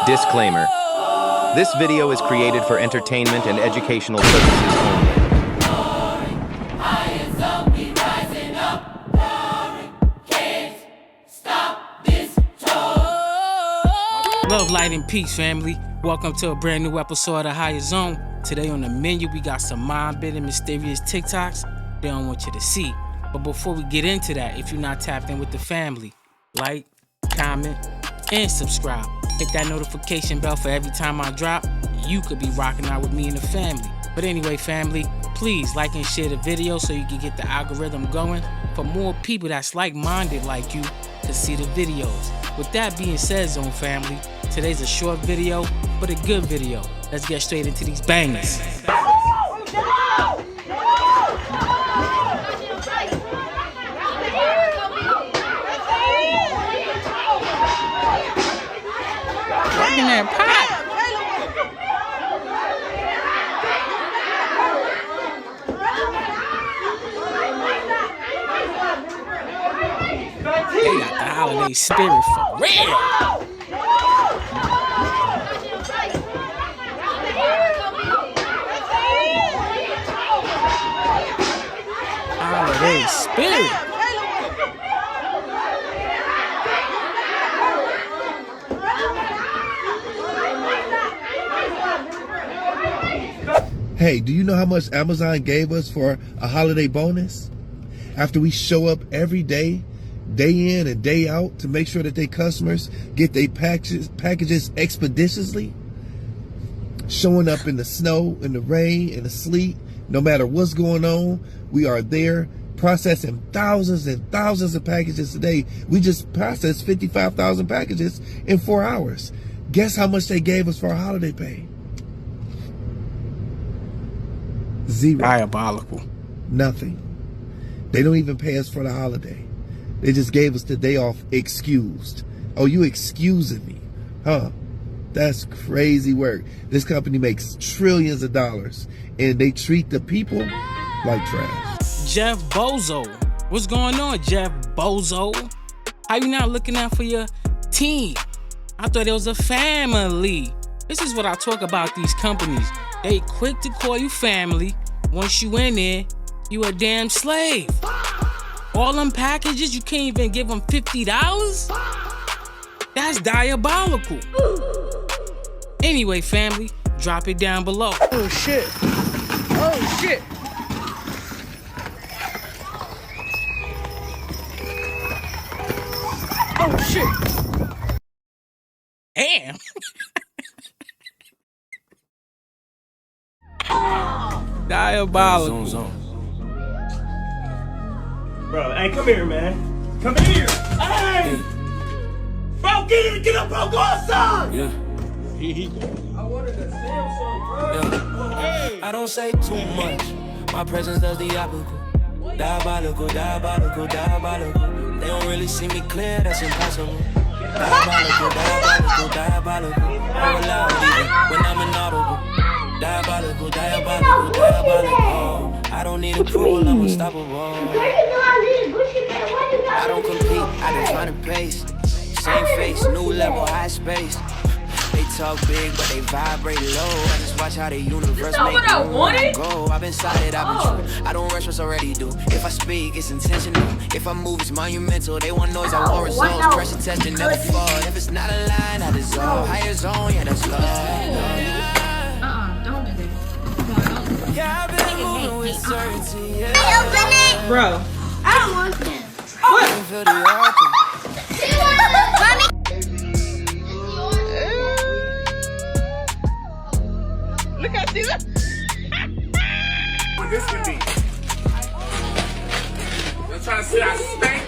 Disclaimer. This video is created for entertainment and educational purposes only. Love, light, and peace, family. Welcome to a brand new episode of Higher Zone. Today on the menu, we got some mind-bending, mysterious TikToks they don't want you to see. But before we get into that, if you're not tapped in with the family, like, comment, and subscribe. Hit that notification bell for every time I drop. You could be rocking out with me and the family. But anyway, family, please like and share the video so you can get the algorithm going for more people that's like-minded like you to see the videos. With that being said, Zone family, today's a short video, but a good video. Let's get straight into these bangers. Working that pot. They got the holiday spirit for real. Holiday spirit. Hey, do you know how much Amazon gave us for a holiday bonus? After we show up every day, day in and day out, to make sure that their customers get their packages expeditiously, showing up in the snow, in the rain, in the sleet, no matter what's going on, we are there processing thousands and thousands of packages a day. We just processed 55,000 packages in 4 hours. Guess how much they gave us for our holiday pay? Zero. Diabolical. Nothing. They don't even pay us for the holiday. They just gave us the day off excused. Oh, you excusing me? Huh? That's crazy work. This company makes trillions of dollars and they treat the people like trash. Jeff Bozo. What's going on, Jeff Bozo? How you not looking out for your team? I thought it was a family. This is what I talk about these companies. They quick to call you family. Once you in there, you a damn slave. All them packages, you can't even give them $50? That's diabolical. Anyway, family, drop it down below. Oh shit. Oh shit. Oh shit. Damn. Diabolical. Zone. Bro, hey, come here, man. Come here. Hey! Bro, get up, bro. Go outside. Yeah. I wanted to Samsung, bro. Yeah. Hey. I don't say too much. My presence does the opposite. Diabolical. They don't really see me clear, that's impossible. Diabolical. I'm loud even when I'm inaudible. Diabolical. I don't need approval, I'm unstoppable. I don't compete, I define a pace. Same face, new level, high space. They talk big, but they vibrate low. I just watch how the universe make me go. I've been solid, I've been true. I don't rush what's already due. If I speak, it's intentional. If I move, it's monumental. They want noise, I want results. Pressure testing, never fall. If it's not a line, I dissolve. Higher zone, yeah, that's love. Don't do that. Yeah, I've been moving with certainty. Yeah. Bro, I don't want them. I can feel the open. Look at this. This could be. They're trying to say I stank.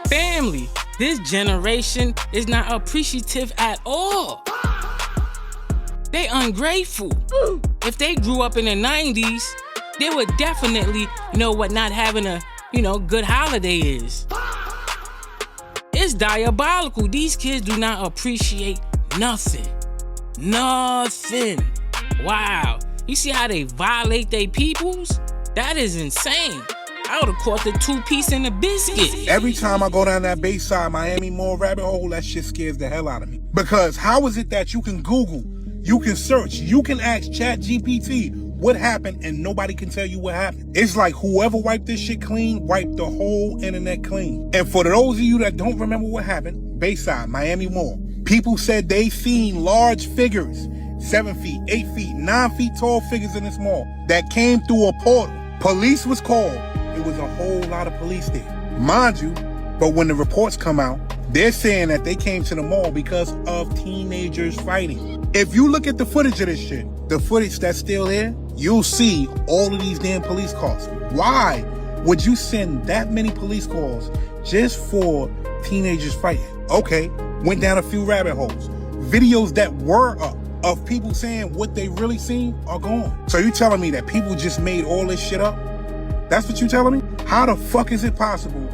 Family, this generation is not appreciative at all. They ungrateful. If they grew up in the 90s, they would definitely know what not having a, good holiday is. It's diabolical. These kids do not appreciate nothing. Nothing. Wow. You see how they violate their peoples? That is insane. I would have caught the 2-piece and the biscuit. Every time I go down that Bayside, Miami Mall rabbit hole, that shit scares the hell out of me. Because how is it that you can Google, you can search, you can ask ChatGPT what happened and nobody can tell you what happened? It's like whoever wiped this shit clean, wiped the whole internet clean. And for those of you that don't remember what happened, Bayside, Miami Mall, people said they seen large figures, 7 feet, 8 feet, 9 feet tall figures in this mall that came through a portal. Police was called. It was a whole lot of police there, mind you. But when the reports come out, they're saying that they came to the mall because of teenagers fighting. If you look at the footage of this shit, the footage that's still there, you'll see all of these damn police calls. Why would you send that many police calls just for teenagers fighting? Okay, went down a few rabbit holes. Videos that were up of people saying what they really seen are gone. So you telling me that people just made all this shit up? That's what you telling me? How the fuck is it possible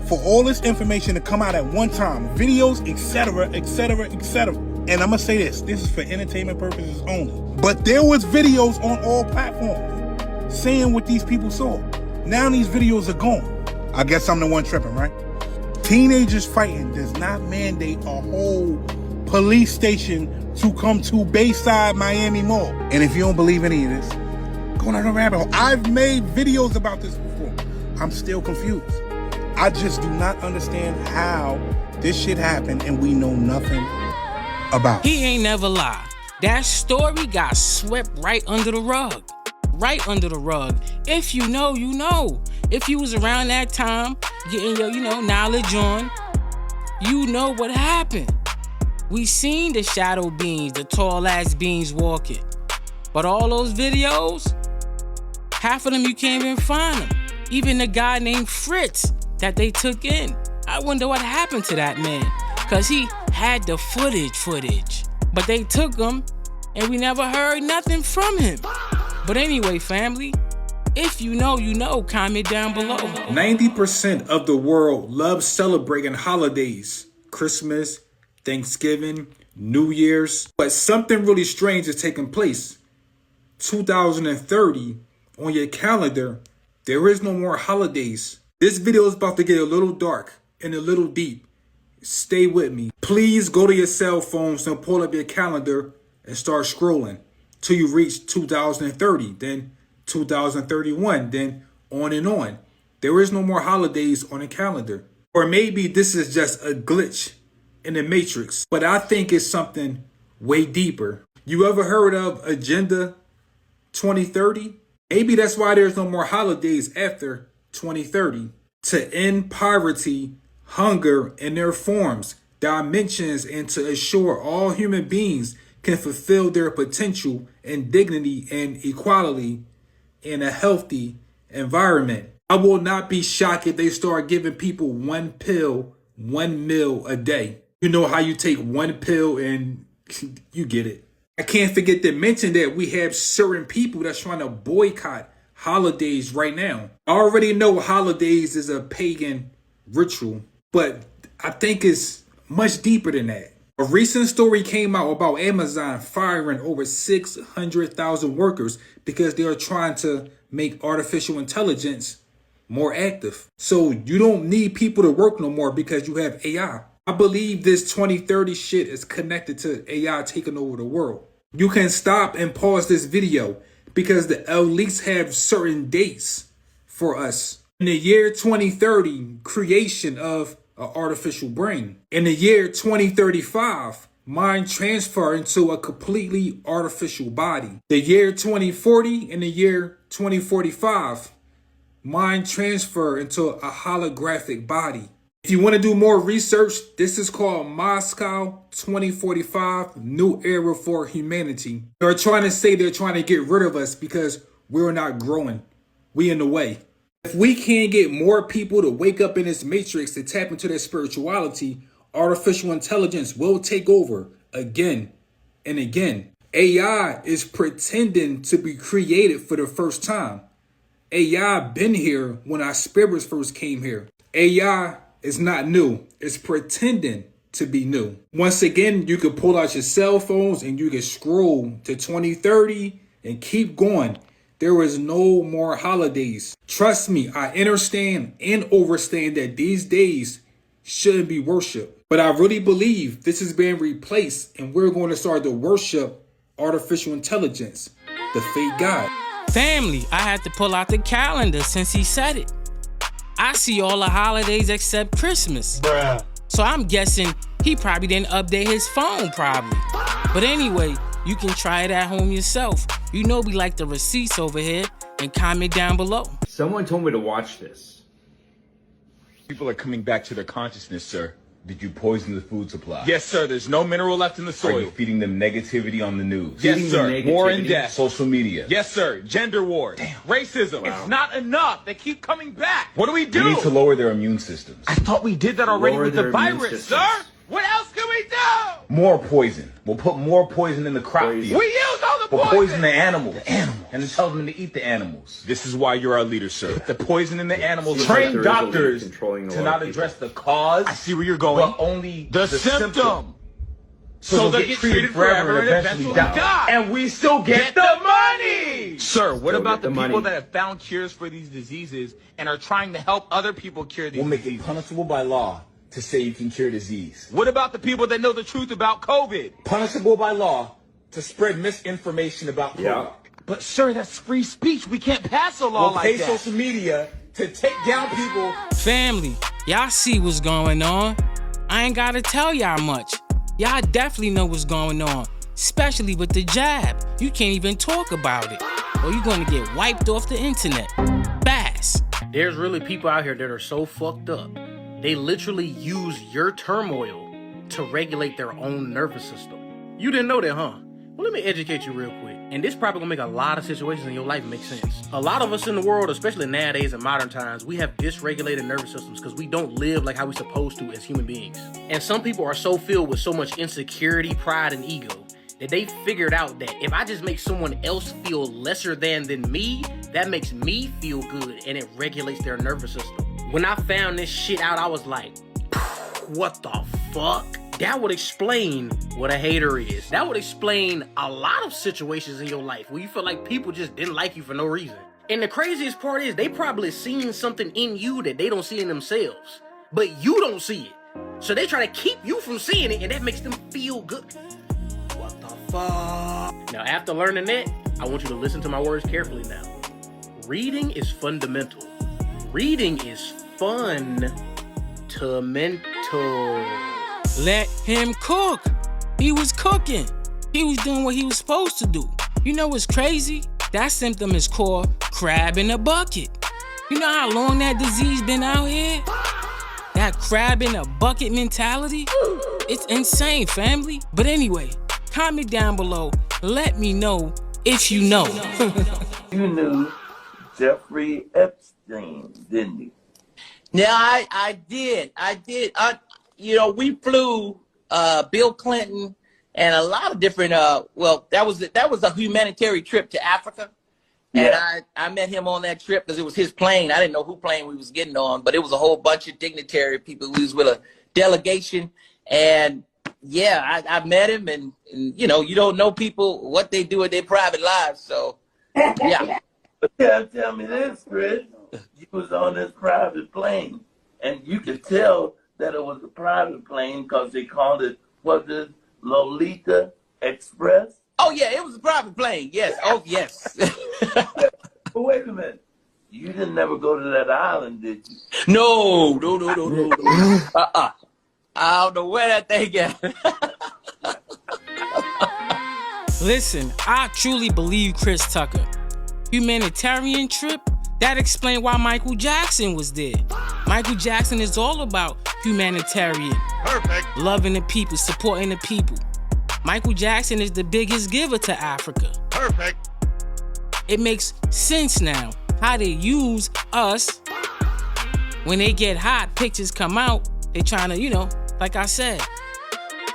for all this information to come out at one time? Videos, etc., etc., etc. And I'm gonna say this is for entertainment purposes only. But there was videos on all platforms saying what these people saw. Now these videos are gone. I guess I'm the one tripping, right? Teenagers fighting does not mandate a whole police station to come to Bayside, Miami Mall. And if you don't believe any of this, go down the rabbit hole. I've made videos about this before. I'm still confused. I just do not understand how this shit happened and we know nothing about it. He ain't never lie. That story got swept right under the rug. Right under the rug. If you know, you know. If you was around that time, getting your, knowledge on, you know what happened. We seen the shadow beings, the tall ass beings walking. But all those videos, half of them you can't even find them. Even the guy named Fritz that they took in. I wonder what happened to that man. Cause he had the footage. But they took him and we never heard nothing from him. But anyway, family, if you know, you know, comment down below. 90% of the world loves celebrating holidays. Christmas, Thanksgiving, New Year's. But something really strange is taking place. 2030, on your calendar, there is no more holidays. This video is about to get a little dark and a little deep. Stay with me. Please go to your cell phones and pull up your calendar and start scrolling till you reach 2030, then 2031, then on and on. There is no more holidays on the calendar. Or maybe this is just a glitch in the matrix, but I think it's something way deeper. You ever heard of Agenda 2030? Maybe that's why there's no more holidays after 2030. To end poverty, hunger in their forms, dimensions, and to assure all human beings can fulfill their potential and dignity and equality in a healthy environment. I will not be shocked if they start giving people one pill, 1 meal a day. You know how you take one pill and you get it. I can't forget to mention that we have certain people that's trying to boycott holidays right now. I already know holidays is a pagan ritual, but I think it's much deeper than that. A recent story came out about Amazon firing over 600,000 workers because they are trying to make artificial intelligence more active. So you don't need people to work no more because you have AI. I believe this 2030 shit is connected to AI taking over the world. You can stop and pause this video because the elites have certain dates for us. In the year 2030, creation of an artificial brain. In the year 2035, mind transfer into a completely artificial body. The year 2040 and the year 2045, mind transfer into a holographic body. If you want to do more research, this is called Moscow 2045, New Era for Humanity. They're trying to say they're trying to get rid of us because we're not growing. We in the way. If we can't get more people to wake up in this matrix to tap into their spirituality, artificial intelligence will take over again and again. AI is pretending to be created for the first time. AI been here when our spirits first came here. AI is not new. It's pretending to be new. Once again, you can pull out your cell phones and you can scroll to 2030 and keep going. There is no more holidays. Trust me, I understand and overstand that these days shouldn't be worshiped. But I really believe this is being replaced and we're going to start to worship artificial intelligence, the fake God. Family, I had to pull out the calendar since he said it. I see all the holidays except Christmas. Bruh. So I'm guessing he probably didn't update his phone probably. But anyway, you can try it at home yourself. You know we like the receipts over here, and comment down below. Someone told me to watch this. People are coming back to their consciousness, sir. Did you poison the food supply? Yes, sir. There's no mineral left in the soil. Are you feeding them negativity on the news? Yes, sir. War and death. Social media. Yes, sir. Gender wars. Damn. Racism. Wow. It's not enough. They keep coming back. What do we do? We need to lower their immune systems. I thought we did that already with the virus, sir. What else can we do? More poison. We'll put more poison in the crop field. We use all the We'll poison. poison the animals. And then tell them to eat the animals. This is why you're our leader, sir. Put the poison in the animals. Train doctors to not address the cause. I see where you're going. But only the symptom. So they'll get treated forever and eventually die. And we still get the money! Sir, what about the people money. that have found cures for these diseases and are trying to help other people cure these We'll make it diseases? punishable by law to say you can cure disease. What about the people that know the truth about COVID? Punishable by law to spread misinformation about COVID. Yeah. But sir, that's free speech. We can't pass a law We'll like pay that. social media to take down people. Family, y'all see what's going on. I ain't gotta tell y'all much. Y'all definitely know what's going on, especially with the jab. You can't even talk about it, or you're gonna get wiped off the internet. Fast. There's really people out here that are so fucked up. They literally use your turmoil to regulate their own nervous system. You didn't know that, huh? Well, let me educate you real quick. And this probably gonna make a lot of situations in your life make sense. A lot of us in the world, especially nowadays in modern times, we have dysregulated nervous systems because we don't live like how we're supposed to as human beings. And some people are so filled with so much insecurity, pride, and ego that they figured out that if I just make someone else feel lesser than me, that makes me feel good and it regulates their nervous system. When I found this shit out, I was like, what the fuck? That would explain what a hater is. That would explain a lot of situations in your life where you feel like people just didn't like you for no reason. And the craziest part is they probably seen something in you that they don't see in themselves, but you don't see it. So they try to keep you from seeing it, and that makes them feel good. What the fuck? Now, after learning that, I want you to listen to my words carefully now. Reading is fundamental. Reading is fun-to-mental. Let him cook. He was cooking. He was doing what he was supposed to do. You know what's crazy? That symptom is called crab in a bucket. You know how long that disease been out here? That crab in a bucket mentality? It's insane, family. But anyway, comment down below. Let me know if you know. You knew Jeffrey Epstein, didn't you? Yeah, I did. You know, we flew Bill Clinton and a lot of different. Well, that was a humanitarian trip to Africa, and I met him on that trip because it was his plane. I didn't know who plane we was getting on, but it was a whole bunch of dignitary people. We was with a delegation, and yeah, I met him, and you know, you don't know people what they do in their private lives, so yeah. But tell me this, Chris. You was on this private plane, and you could tell that it was a private plane because they called it, was it Lolita Express? Oh, yeah, it was a private plane, yes. Oh, yes. But wait a minute. You didn't never go to that island, did you? No. I don't know where that thing got. Listen, I truly believe Chris Tucker. Humanitarian trip? That explained why Michael Jackson was there. Michael Jackson is all about humanitarian. Perfect. Loving the people, supporting the people. Michael Jackson is the biggest giver to Africa. Perfect. It makes sense now how they use us. When they get hot, pictures come out, they trying to, you know, like I said,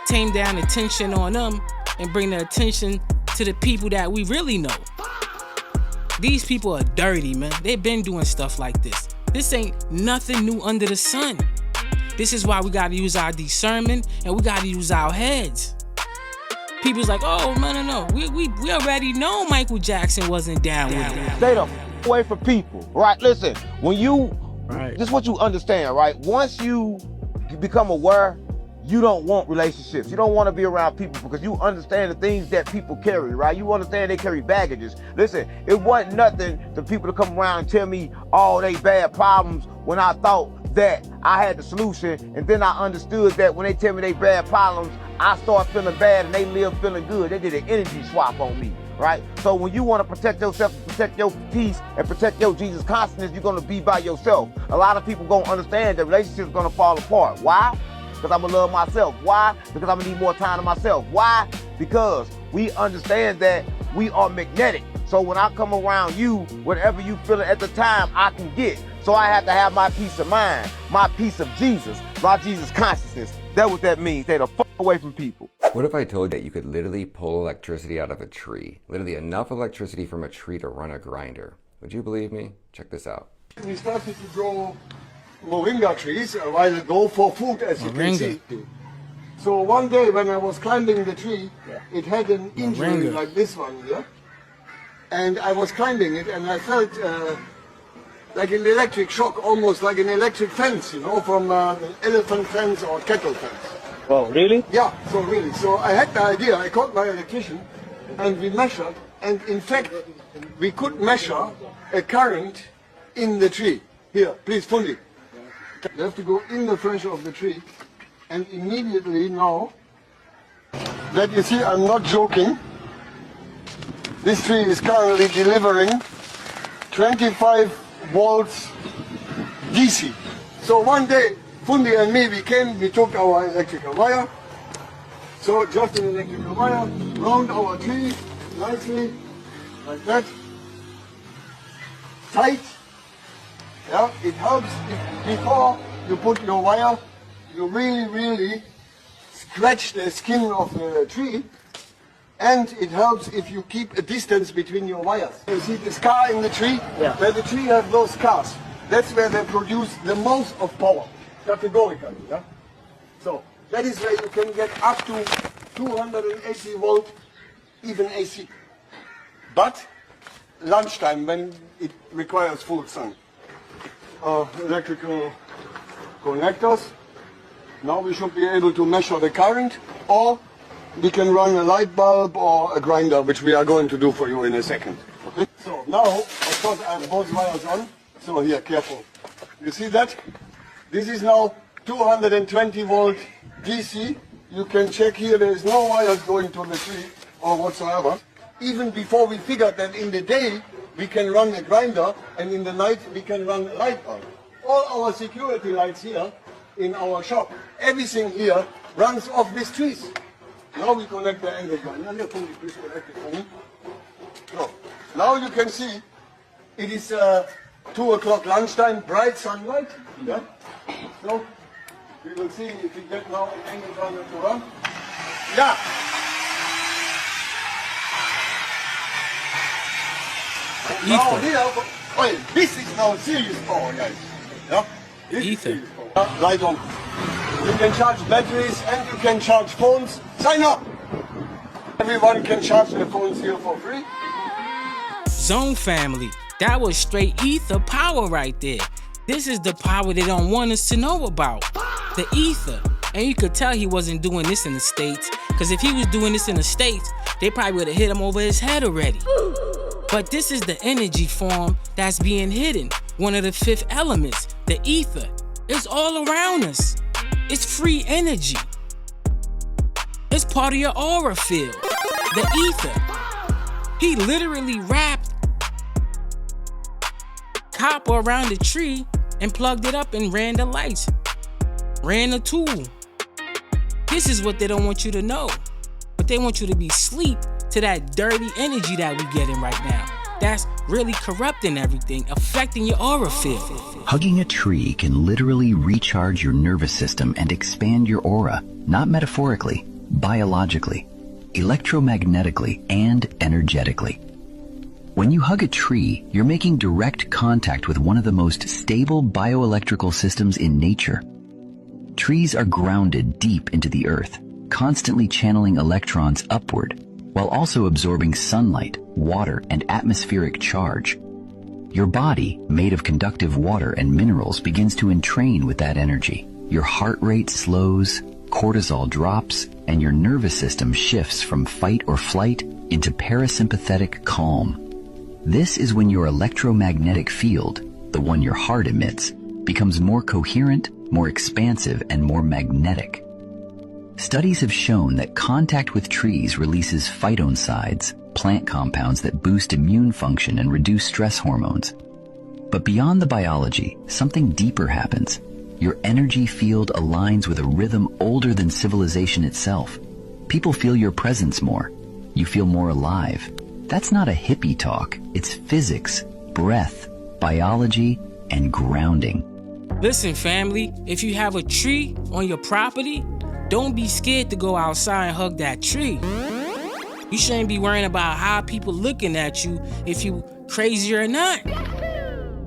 tame down the tension on them and bring the attention to the people that we really know. These people are dirty, man. They've been doing stuff like this. This ain't nothing new under the sun. This is why we gotta use our discernment and we gotta use our heads. people's like, oh, no. We already know Michael Jackson wasn't down with it. Stay the away from people, right? Listen, when you, this is what you understand, right? Once you become aware, you don't want relationships. You don't want to be around people because you understand the things that people carry, right? You understand they carry baggages. Listen, it wasn't nothing for people to come around and tell me all they bad problems when I thought that I had the solution, and then I understood that when they tell me they bad problems, I start feeling bad and they live feeling good. They did an energy swap on me, right? So when you want to protect yourself, protect your peace, and protect your Jesus consciousness, you're going to be by yourself. A lot of people going to understand that relationship is going to fall apart. Why? Because I'm going to love myself. Why? Because I'm going to need more time to myself. Why? Because we understand that we are magnetic. So when I come around you, whatever you feeling at the time, I can get. So I have to have my peace of mind, my peace of Jesus, my Jesus consciousness. That's what that means. Stay the fuck away from people. What if I told you that you could literally pull electricity out of a tree? Literally enough electricity from a tree to run a grinder. Would you believe me? Check this out. We started to grow moringa trees a while ago for food, as you can see. So one day when I was climbing the tree, it had an injury like this one here. And I was climbing it and I felt like an electric shock, almost like an electric fence, you know, from an elephant fence or cattle fence. Oh, really? Yeah, so really. So I had the idea, I called my electrician and we measured, and in fact, we could measure a current in the tree. Here, please, Fundi. You have to go in the pressure of the tree, and immediately now, that you see, I'm not joking, this tree is currently delivering 25 volts DC. So one day, Fundi and me, we took our electrical wire, so just an electrical wire, round our tree, nicely, like that, tight. Yeah, it helps if before you put your wire, you really scratch the skin of the tree, and it helps if you keep a distance between your wires. You see the scar in the tree? Yeah. Where the tree has those scars, that's where they produce the most of power, categorically. Yeah? So that is where you can get up to 280 volt, even AC. But lunchtime, when it requires full sun. Electrical connectors. Now we should be able to measure the current, or we can run a light bulb or a grinder, which we are going to do for you in a second. Okay? So now, of course, I have both wires on. So here, careful. You see that? This is now 220 volt DC. You can check here, there is no wires going to the tree or whatsoever. Even before we figured that in the day, we can run a grinder, and in the night we can run a light bulb. All our security lights here in our shop, everything here runs off these trees. Now we connect the angle grinder. So, now you can see it is 2 o'clock lunchtime, bright sunlight. Yeah? So we will see if we get now an angle grinder to run. Yeah. Now here, this is now serious power, guys. Yeah? This is serious power. Light on. You can charge batteries and you can charge phones. Sign up! Everyone can charge their phones here for free. Zone family, that was straight ether power right there. This is the power they don't want us to know about. The ether. And you could tell he wasn't doing this in the States, because if he was doing this in the States, they probably would have hit him over his head already. But this is the energy form that's being hidden. One of the 5th elements, the ether. It's all around us. It's free energy. It's part of your aura field. The ether. He literally wrapped copper around the tree and plugged it up and ran the lights. Ran the tool. This is what they don't want you to know. But they want you to be asleep to that dirty energy that we getting right now. That's really corrupting everything, affecting your aura field. Hugging a tree can literally recharge your nervous system and expand your aura, not metaphorically, biologically, electromagnetically, and energetically. When you hug a tree, you're making direct contact with one of the most stable bioelectrical systems in nature. Trees are grounded deep into the earth, constantly channeling electrons upward, while also absorbing sunlight, water, and atmospheric charge. Your body, made of conductive water and minerals, begins to entrain with that energy. Your heart rate slows, cortisol drops, and your nervous system shifts from fight or flight into parasympathetic calm. This is when your electromagnetic field, the one your heart emits, becomes more coherent, more expansive, and more magnetic. Studies have shown that contact with trees releases phytoncides, plant compounds that boost immune function and reduce stress hormones. But beyond the biology, something deeper happens. Your energy field aligns with a rhythm older than civilization itself. People feel your presence more. You feel more alive. That's not a hippie talk. It's physics, breath, biology, and grounding. Listen, family, if you have a tree on your property, don't be scared to go outside and hug that tree. You shouldn't be worrying about how people looking at you if you crazy or not.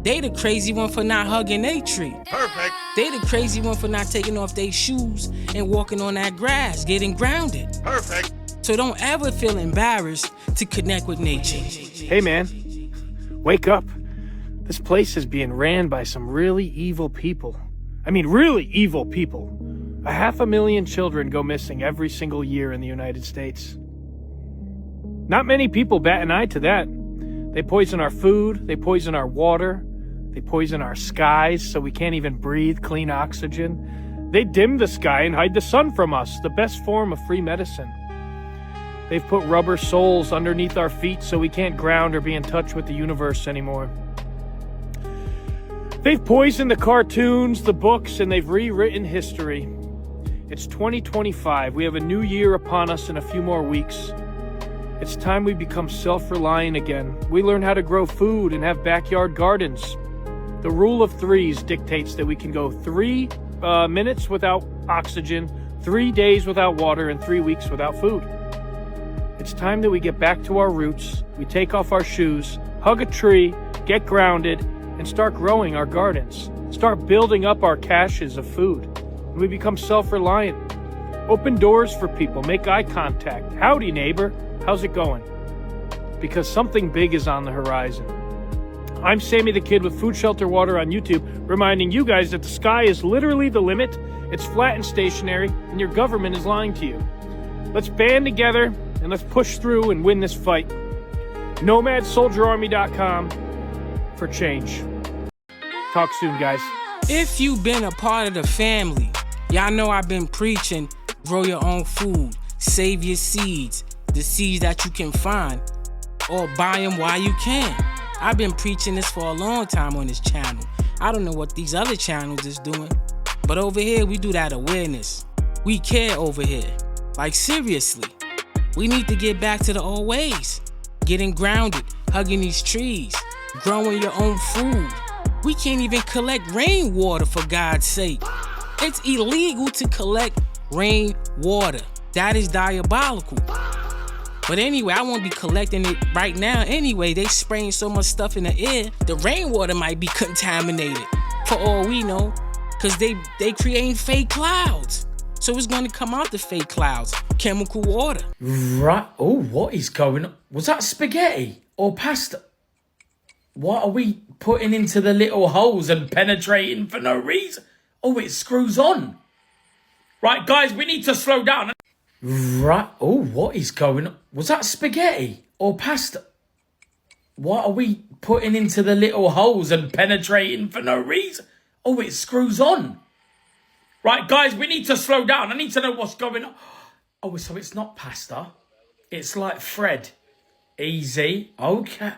They the crazy one for not hugging their tree. Perfect. They the crazy one for not taking off their shoes and walking on that grass, getting grounded. Perfect. So don't ever feel embarrassed to connect with nature. Hey man, wake up. This place is being ran by some really evil people. I mean, really evil people. 500,000 children go missing every single year in the United States. Not many people bat an eye to that. They poison our food, they poison our water, they poison our skies so we can't even breathe clean oxygen. They dim the sky and hide the sun from us, the best form of free medicine. They've put rubber soles underneath our feet so we can't ground or be in touch with the universe anymore. They've poisoned the cartoons, the books, and they've rewritten history. It's 2025. We have a new year upon us in a few more weeks. It's time we become self-reliant again. We learn how to grow food and have backyard gardens. The rule of threes dictates that we can go 3 minutes without oxygen, 3 days without water, and 3 weeks without food. It's time that we get back to our roots. We take off our shoes, hug a tree, get grounded, and start growing our gardens. Start building up our caches of food. And we become self-reliant. Open doors for people, make eye contact. Howdy, neighbor. How's it going? Because something big is on the horizon. I'm Sammy the Kid with Food Shelter Water on YouTube, reminding you guys that the sky is literally the limit. It's flat and stationary, and your government is lying to you. Let's band together, and let's push through and win this fight. NomadSoldierArmy.com for change. Talk soon, guys. If you've been a part of the family, y'all know I've been preaching, grow your own food, save your seeds, the seeds that you can find, or buy them while you can. I've been preaching this for a long time on this channel. I don't know what these other channels is doing, but over here we do that awareness. We care over here. Like seriously, we need to get back to the old ways. Getting grounded, hugging these trees, growing your own food. We can't even collect rainwater for God's sake. It's illegal to collect rainwater. That is diabolical. But anyway, I won't be collecting it right now anyway. They spraying so much stuff in the air, the rainwater might be contaminated for all we know, because they creating fake clouds. So it's going to come out the fake clouds, chemical water. Right. Oh, what is going on? Was that spaghetti or pasta? What are we putting into the little holes and penetrating for no reason? Oh, it screws on. Right, guys, we need to slow down. Right. Oh, what is going on? Was that spaghetti or pasta? What are we putting into the little holes and penetrating for no reason? Oh, it screws on. Right, guys, we need to slow down. I need to know what's going on. Oh, so it's not pasta. It's like Fred. Easy. Okay.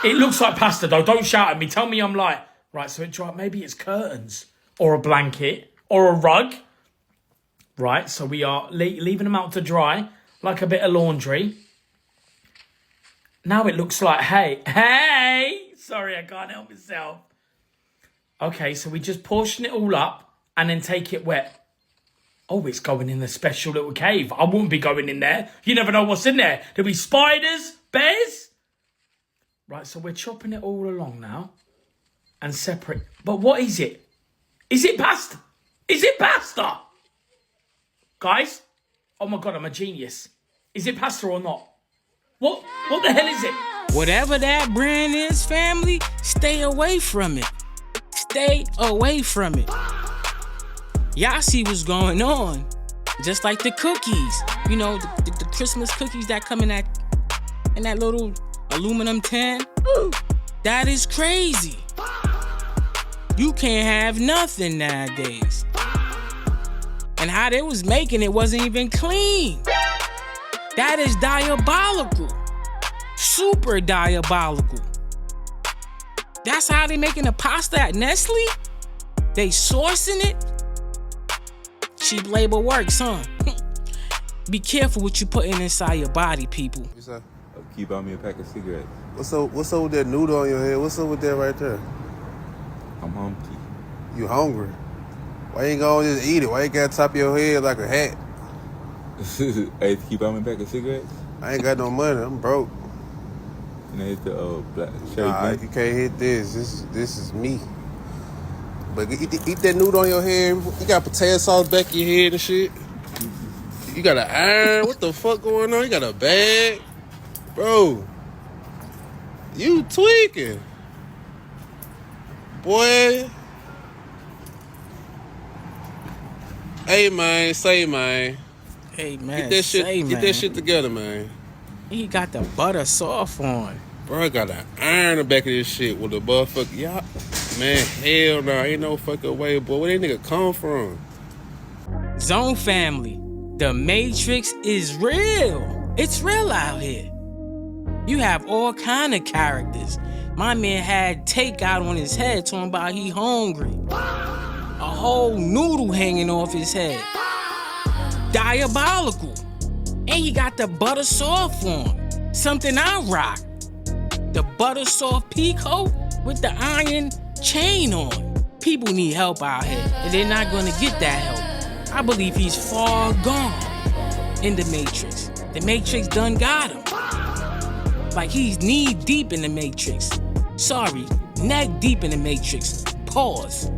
It looks like pasta, though. Don't shout at me. Tell me I'm like... Right, so maybe it's curtains. Or a blanket. Or a rug. Right, so we are leaving them out to dry. Like a bit of laundry. Now it looks like hay. Hey! Sorry, I can't help myself. Okay, so we just portion it all up. And then take it wet. Oh, it's going in the special little cave. I wouldn't be going in there. You never know what's in there. There'll be spiders, bears. Right, so we're chopping it all along now. And separate. But what is it? Is it pasta? Is it pasta? Guys, Oh my God, I'm a genius. Is it pasta or not? What the hell is it? Whatever that brand is, family, stay away from it. Stay away from it. Y'all see what's going on. Just like the cookies. You know, the Christmas cookies that come in that little aluminum tin. That is crazy. You can't have nothing nowadays. And how they was making it wasn't even clean. That is diabolical. Super diabolical. That's how they making the pasta at Nestle? They sourcing it? Cheap labor works, huh? Be careful what you putting inside your body, people. What's up? Can you buy me a pack of cigarettes? What's up with that noodle on your head? What's up with that right there? I'm hungry. You hungry? Why you ain't gonna just eat it? Why you got top of your head like a hat? Hey, can you buy me a pack of cigarettes? I ain't got no money. I'm broke. Can I hit the black shade? Nah, you can't hit this. This is me. But eat that noodle on your head. You got potato sauce back in your head and shit. You got an iron. What the fuck going on? You got a bag, bro. You tweaking, boy. Hey man, say man. Hey man, get that shit together, man. He got the butter soft on. Bro, I got an iron in the back of this shit with the motherfucker. Y'all, man, hell no, ain't no fucking way, boy. Where that nigga come from? Zone family, the Matrix is real. It's real out here. You have all kind of characters. My man had takeout on his head talking about he hungry. A whole noodle hanging off his head. Diabolical. And he got the butter soft on. Something I rock. The butter soft peacoat with the iron chain on. People need help out here, and they're not gonna get that help. I believe he's far gone in the Matrix. The Matrix done got him. Like he's knee deep in the Matrix. Sorry, neck deep in the Matrix. Pause.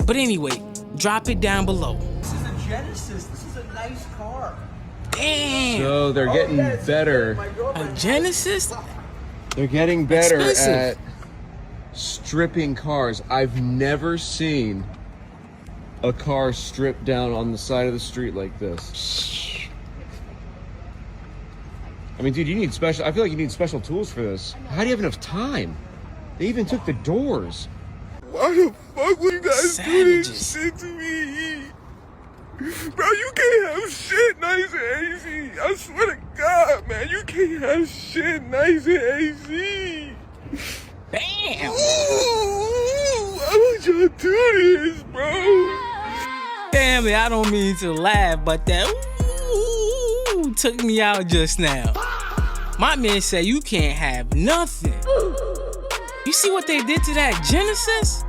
But anyway, drop it down below. This is a Genesis. This is a nice car. Damn. So they're getting better. A Genesis? They're getting better Expensive. at stripping cars. I've never seen a car stripped down on the side of the street like this. I mean, dude, I feel like you need special tools for this. How do you have enough time? They even took the doors. Why the fuck would you guys do this shit to me? Bro, you can't have shit nice and AC. I swear to God, man, you can't have shit nice and AC. Damn. Ooh, why would y'all do this, bro? Family, I don't mean to laugh, but that ooh took me out just now. My man said you can't have nothing. You see what they did to that Genesis?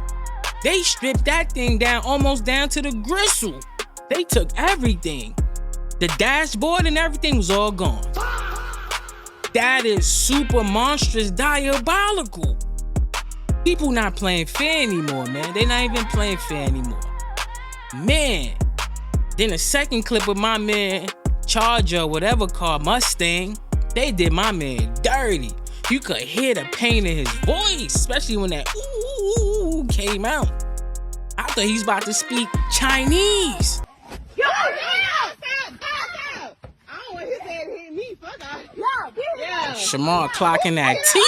They stripped that thing down almost down to the gristle. They took everything. The dashboard and everything was all gone. That is super monstrous, diabolical. People not playing fair anymore, man. They not even playing fair anymore. Man. Then a second clip of my man, Charger, whatever car, Mustang, they did my man dirty. You could hear the pain in his voice, especially when that ooh came out. I thought he's about to speak Chinese. Yo, I don't want his head to hit me. Fuck off. Yeah. Shamar clocking that T.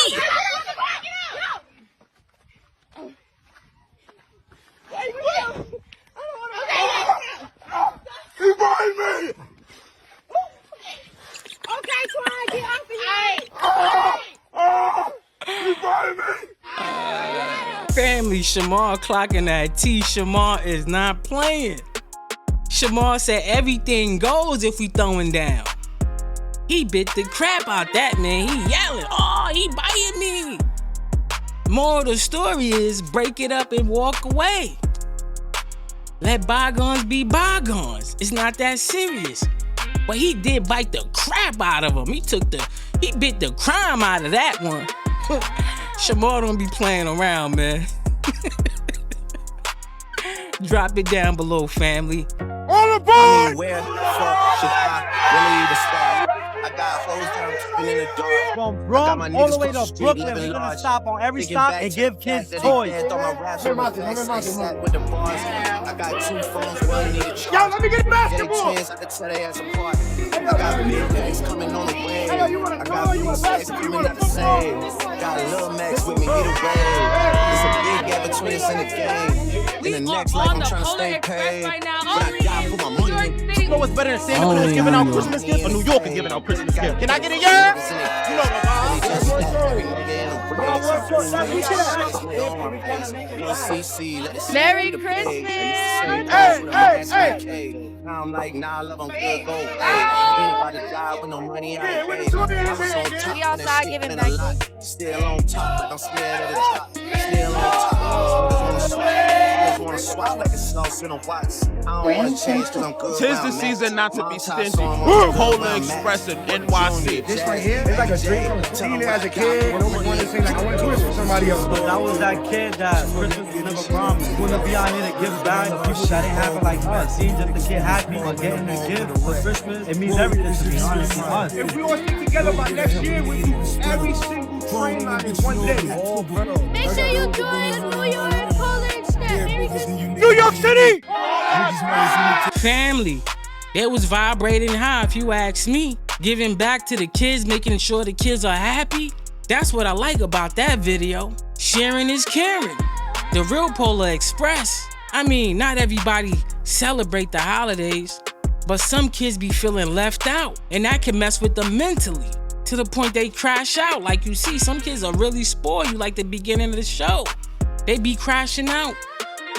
Revive me! Okay, Twan, get off of here. Revive me! Family, Shamar clocking that T. Shamar is not playing. Shamar said everything goes if we throwing down. He bit the crap out that man. He yelling, oh, he biting me. Moral of the story is break it up and walk away. Let bygones be bygones. It's not that serious. But he did bite the crap out of him. He bit the crime out of that one. Shamar don't be playing around, man. Drop it down below, family. All the boy! I mean, where the fuck should I really even start? I got hoes down tripping in the dark. From Bronx all the way to Brooklyn, we're gonna stop on every stop and give kids toys. I got 2 phones, one need a charge. Yo, let me get a basketball! I can tell they ass apart. I got big bags coming on the way. I got big bags coming at the same. Got a little Max with me either way. There's a big gap between us and the game. In the next life, I'm trying to stay paid. But I got for my money. You know what's better than St. Louis is giving out Christmas gifts or New York is giving out Christmas gifts? Can I get a yeah? You know the Merry Christmas! Hey! I'm like, nah, I love them good, go anybody die with no money, I ain't paid. We outside giving back. Still on top, but I'm scared of the top. Still on top. Wanna swap like a sauce in a watch. I don't wanna change cause I'm good. Tis the season not to be stingy. Polar Express in NYC. This right here, it's like a dream. Seeing it as a kid, always wanted to say like I want to do it for somebody else. But I was that kid that Christmas was never promised. We wanna be out here to give back to people that ain't have it like us. Seeing just the kid happy or getting a gift for Christmas, it means everything to be honest to us. If we all stick together by next year, we do every single train line in one day. Make sure you join New York Polar Express. Merry Christmas. New York City! Family, it was vibrating high if you ask me. Giving back to the kids, making sure the kids are happy. That's what I like about that video. Sharing is caring. The real Polar Express. I mean, not everybody celebrate the holidays, but some kids be feeling left out, and that can mess with them mentally to the point they crash out. Like you see, some kids are really spoiled, you like the beginning of the show. They be crashing out,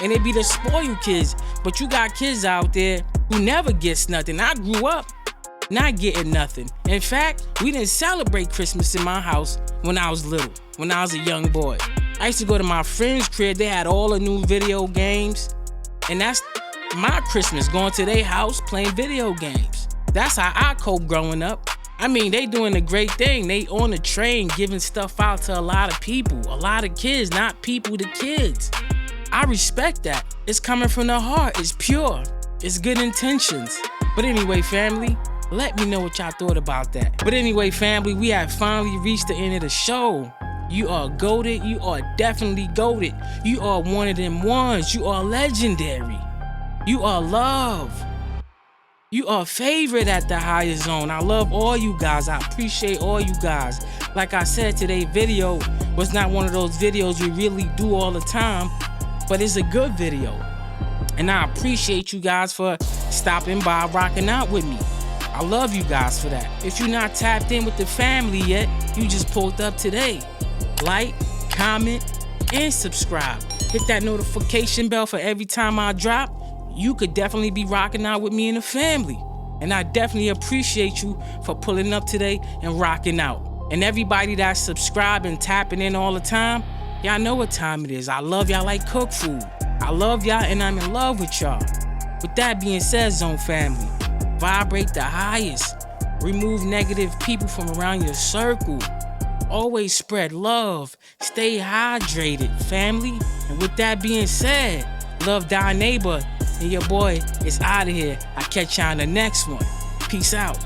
and they be the spoiled kids. But you got kids out there who never gets nothing. I grew up not getting nothing. In fact, we didn't celebrate Christmas in my house when I was little, when I was a young boy. I used to go to my friend's crib, they had all the new video games, and that's my Christmas, going to their house playing video games. That's how I cope growing up. I mean, they doing a great thing. They on the train giving stuff out to a lot of people, a lot of kids, not people to kids. I respect that. It's coming from the heart, it's pure, it's good intentions. But anyway, family, let me know what y'all thought about that. But anyway, family, we have finally reached the end of the show. You are goated, you are definitely goated. You are one of them ones, you are legendary. You are love. You are favorite at the Higher Zone. I love all you guys, I appreciate all you guys. Like I said, today's video was not one of those videos we really do all the time, but it's a good video. And I appreciate you guys for stopping by, rocking out with me. I love you guys for that. If you're not tapped in with the family yet, you just pulled up today. Like, comment, and subscribe. Hit that notification bell for every time I drop. You could definitely be rocking out with me and the family. And I definitely appreciate you for pulling up today and rocking out. And everybody that's subscribing, tapping in all the time, y'all know what time it is. I love y'all like cook food. I love y'all and I'm in love with y'all. With that being said, Zone family, vibrate the highest. Remove negative people from around your circle. Always spread love. Stay hydrated, family. And with that being said, love thy neighbor. And your boy is out of here. I'll catch y'all in the next one. Peace out.